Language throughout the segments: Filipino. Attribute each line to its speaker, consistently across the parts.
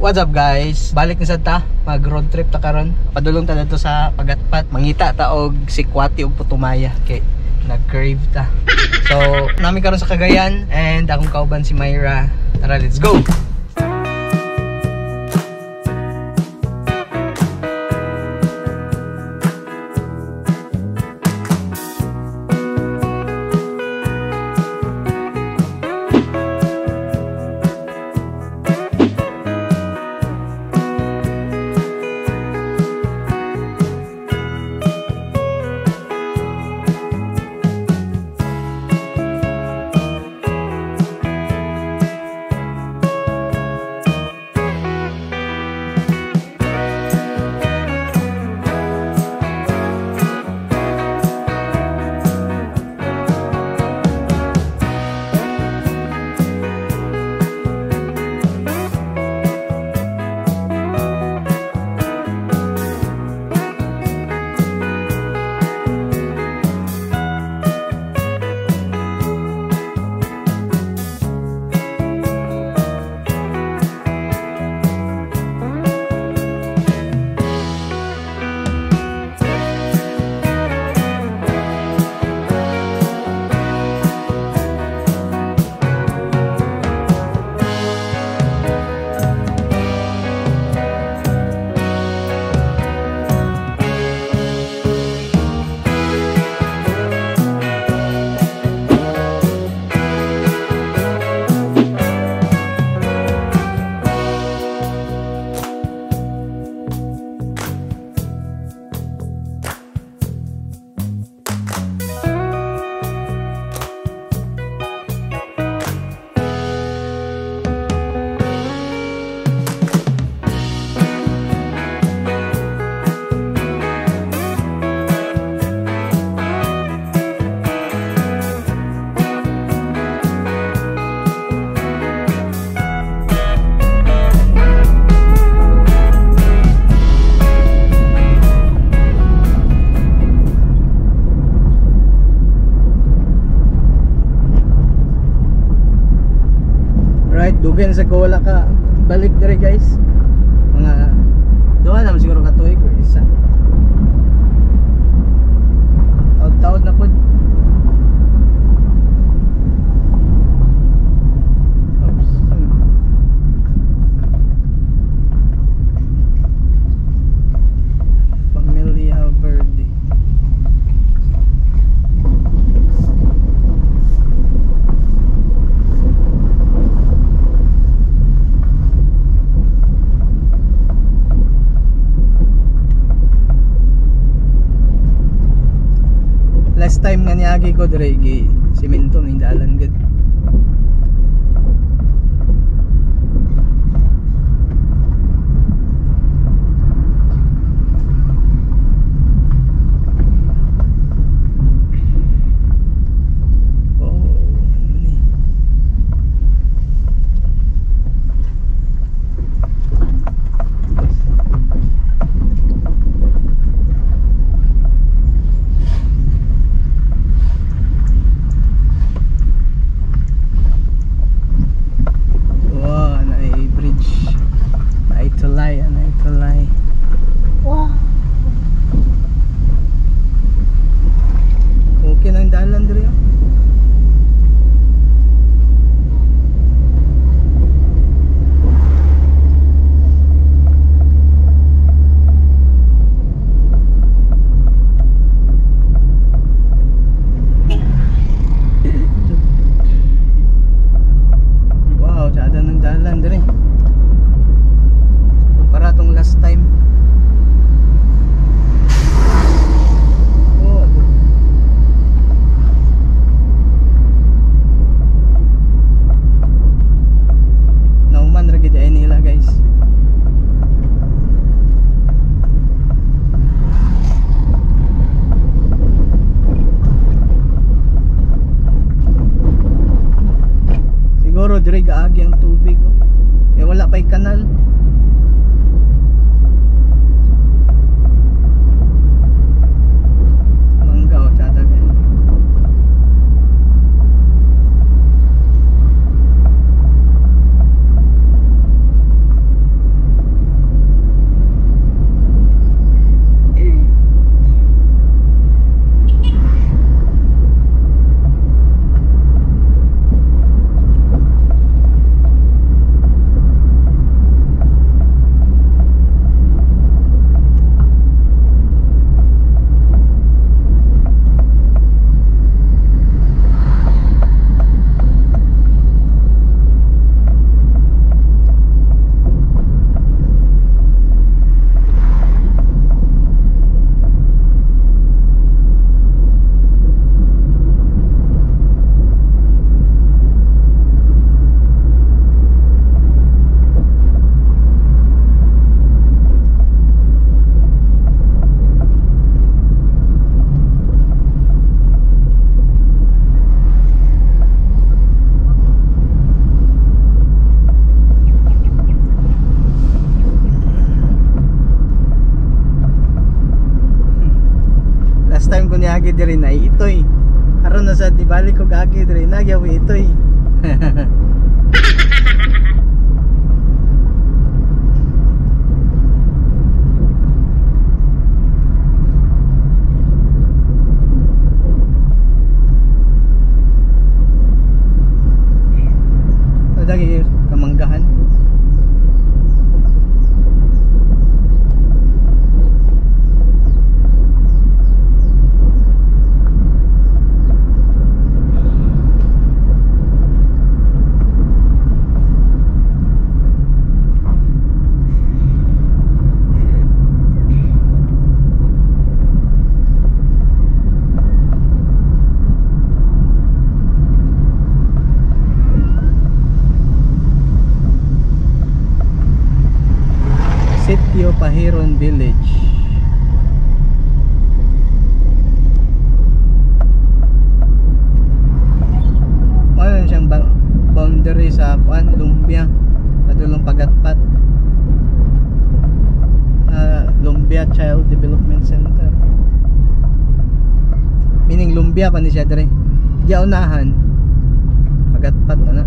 Speaker 1: What's up guys? Balik na sad ta, mag road trip ta karon. Padulong ta dito sa Pagatpat, mangita ta og Sikwati ug Putumaya kay nag-crave ta. So, nami karon sa Cagayan and akong kauban si Myra. Tara, let's go. Dugan sa wala ka balik dere guys, mga doon naman siguro ka tuig or isa taon na po. Familia Verde. Last time nga niagi ko dire gi semento ning dalan gud. Dire gaagi ang tubig wala pa'y kanal. Mangga tsada ganyan. diri na itoy. Aron na sa tibalik ko gagi diri na gyawi itoy. Dagi kamanggahan. Sitio Pahiron Village. Ano siyang boundary sa Lumbia, padulong Pagatpat, Lumbia Child Development Center. Meaning Lumbia pa ni siya dire. Diya unahan Pagatpat ana.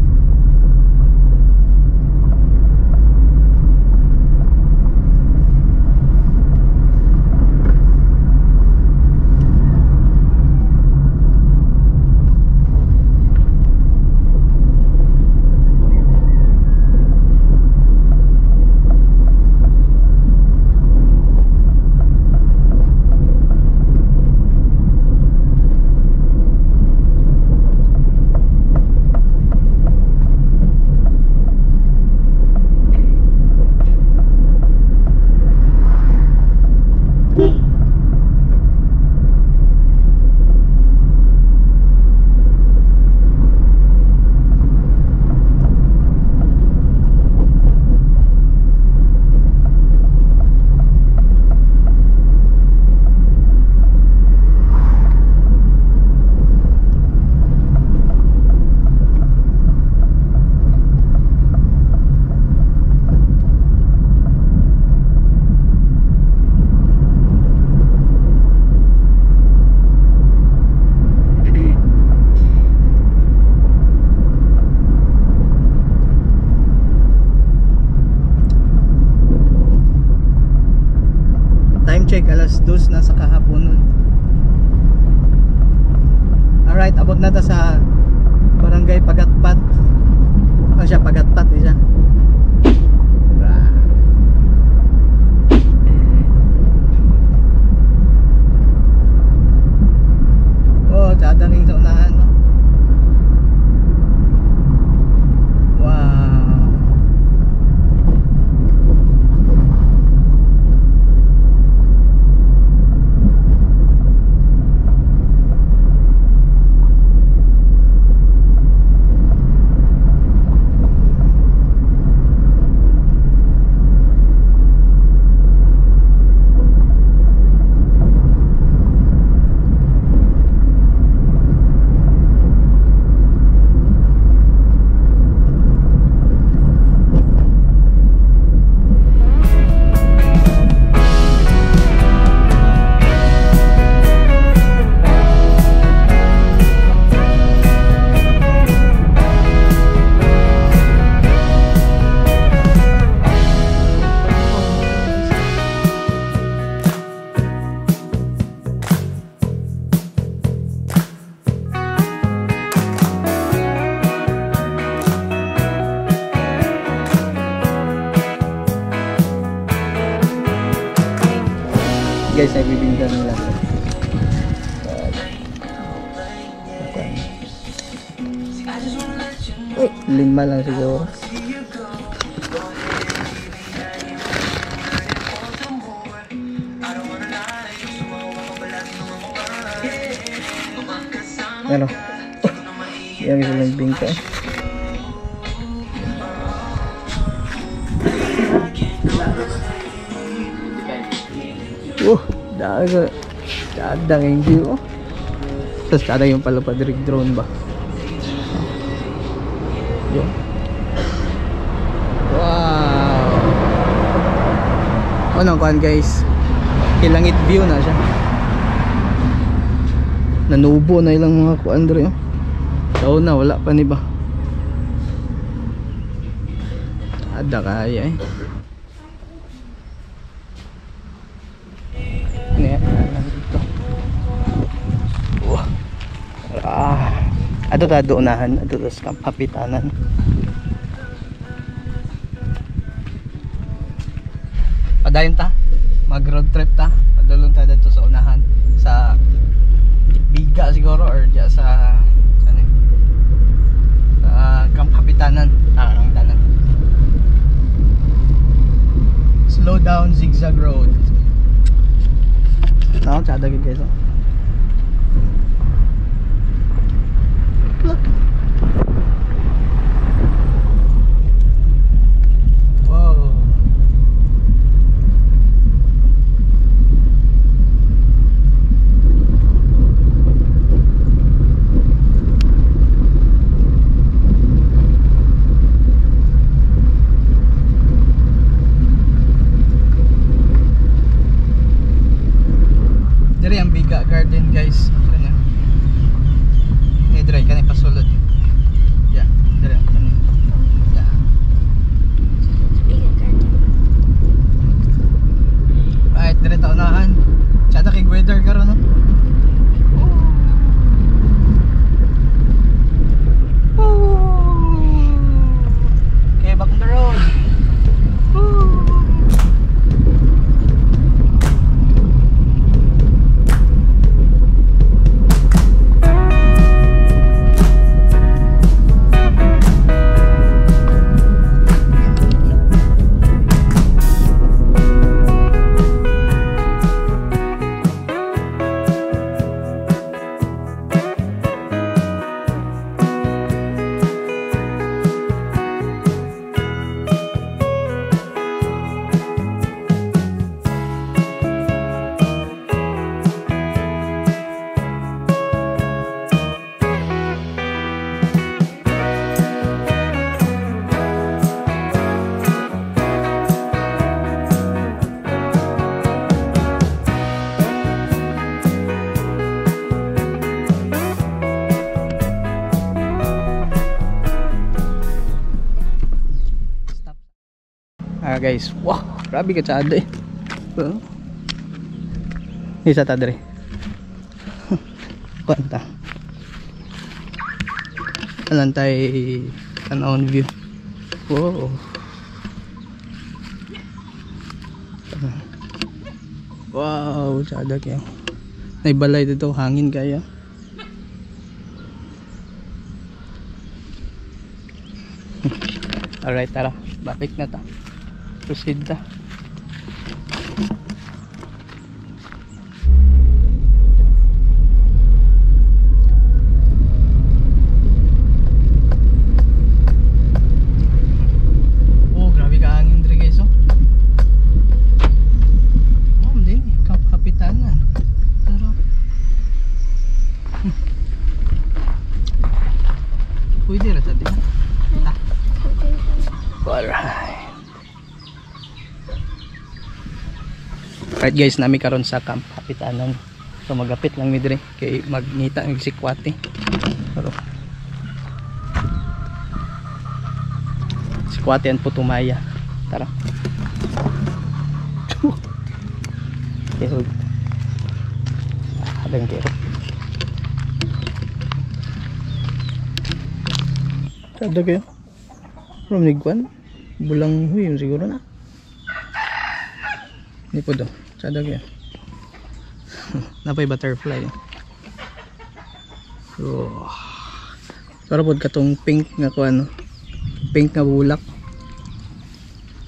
Speaker 1: Check, alas 2 na sa kahapon. Alright, abot na ta sa barangay Pagatpat. Ano siya? Pagatpat siya. Oh, dadangin sa unahan, no? Wow. Guys, ay bibinggan nila to. Lima lang siguro. Ano? Yan isa lang bingka. Dadang yung view. Tapos kada yung palapadirig drone ba. Yun. Wow. Ano kuhan guys, Hilangit view na siya. Nanubo na ilang mga kuan dre. Daw na wala pa ni ba. Ada kaya eh. Dito. Ato ta unahan, ato sa kapitanan. Padayon ta, mag road trip ta. Padulong ta dito sa unahan sa Biga siguro or diya sa ano kapitanan, ang dalan. Slow down zigzag road. Now, tsada gid guys. Wow. Dari ang Biga Garden guys. Kana. Ni diri kanay pasulod. Ya, diri kanay. Ya. Biga Garden. Right, diri ta unahan. Tsada kay weather karon no. Okay, back on the road. Guys, wow, grabe ka tsada eh. Isa ta dre. Kwanta. Alantay tanawon view. Wow. Wow, tsada kayo. Naibalay dito, hangin kaya. Alright, tara, balik na ta. Proceed ta. Oh, grabe ka hangin dre guys oh. Oh, hindi kapitanan. Pero pwede ra ta din. Ta. Alright. Right guys, nami karon sa camp kapitanan. So magapit lang mi dire kay magngita ng sikwati. Pero sikwati ang Putumaya. Tara. Kero. Adang kero. Sada kayo. From nigwan. Bulang huy siguro na. Ni po do. Sada kaya. Napay butterfly. Oh. Para pod katong pink nga ko ano. Pink nga bulak.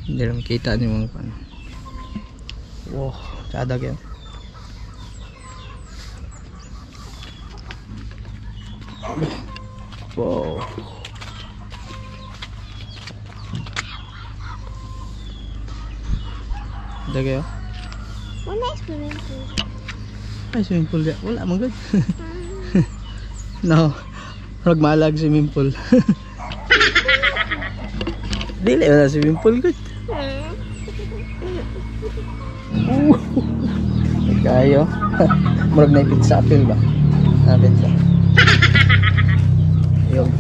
Speaker 1: Hindi rin makita niyo mga pan. Wow, sada kaya. Wow. Sada kaya.
Speaker 2: Wala swimming pool.
Speaker 1: Ay, swimming pool ya. Wala man good. No. Rag malag swimming pool. Dili wala swimming pool good. Kayo. Murag na pizza apple ba? Sabit siya. Ayun.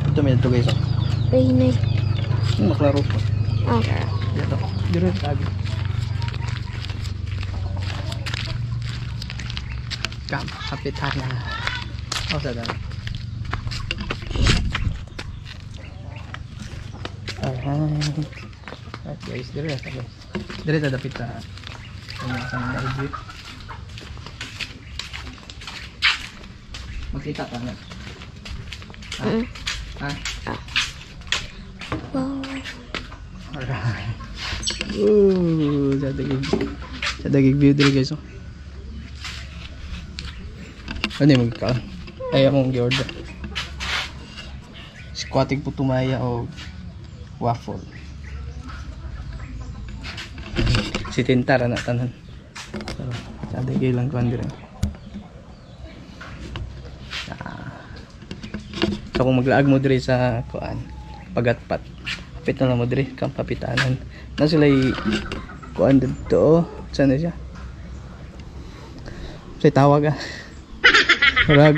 Speaker 1: Ito may ito guys.
Speaker 2: Ay,
Speaker 1: Maklaro po.
Speaker 2: okay.
Speaker 1: Dito. Dito tabi. Kapitan na. Oh, sa dami. Alright guys, dire ta guys. Dire ta dapit ta. Sa exit. Makita ta na. Ha?
Speaker 2: Wow.
Speaker 1: Alright. Sa dagig view dire guys. Oh. Ano yung magkakaon? Ay akong gi-order. Squatting putumaya o waffle. Si Tintara na tanan. Pero sa dagig lang kuan dire. So kung maglaag mo dire sa kuan, pagatpat. Kapit na lang mo dire kang papitanan. Na sila kuan dito. Saan na siya? Say tawag ah. Parag,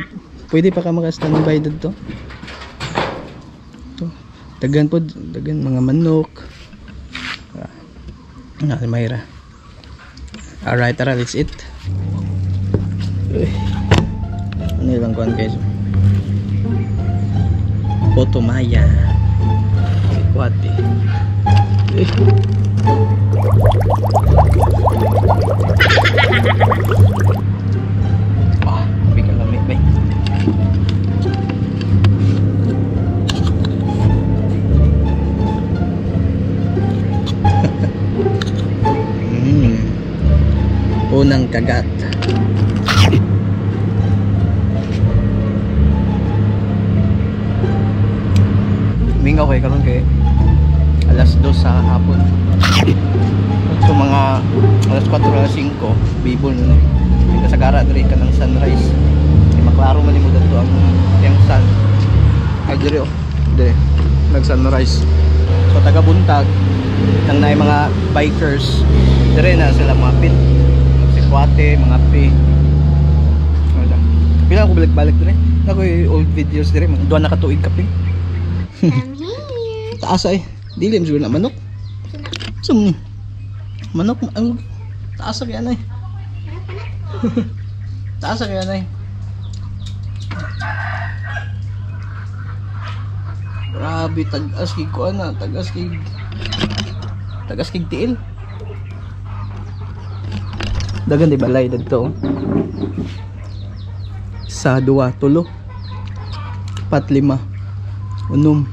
Speaker 1: pwede pa ka maka-standby dito. Dagan po, dagan mga manok. Mayra. Alright, tara, let's eat. Ano lang kuhan guys? Putumaya. Sikwati. Bigal lamig ba? Unang kagat. Mingaw kay karon kay alas 2 sa hapon. So mga alas 4 alas 5 bibol na kasagara diri ka ng sunrise. Ay maklaro man nimo dito ang yang sun. Ay diri oh. Diri nag sunrise. So taga buntag nang naay mga bikers diri na sila mga pit. Sikwate, mga pi. Pila ko balik-balik diri. Nakoy old videos diri, duha na katuig kaping.
Speaker 2: I'm here.
Speaker 1: Taas ay. Dili mo siguro na manok. Sum. Manok ang taas kaya nay. Taas kaya nay. Grabe tagas kig ko ana, tagas kig tiil. Dagan di balay dito. Sa 2, 3, 4, 5. Unom.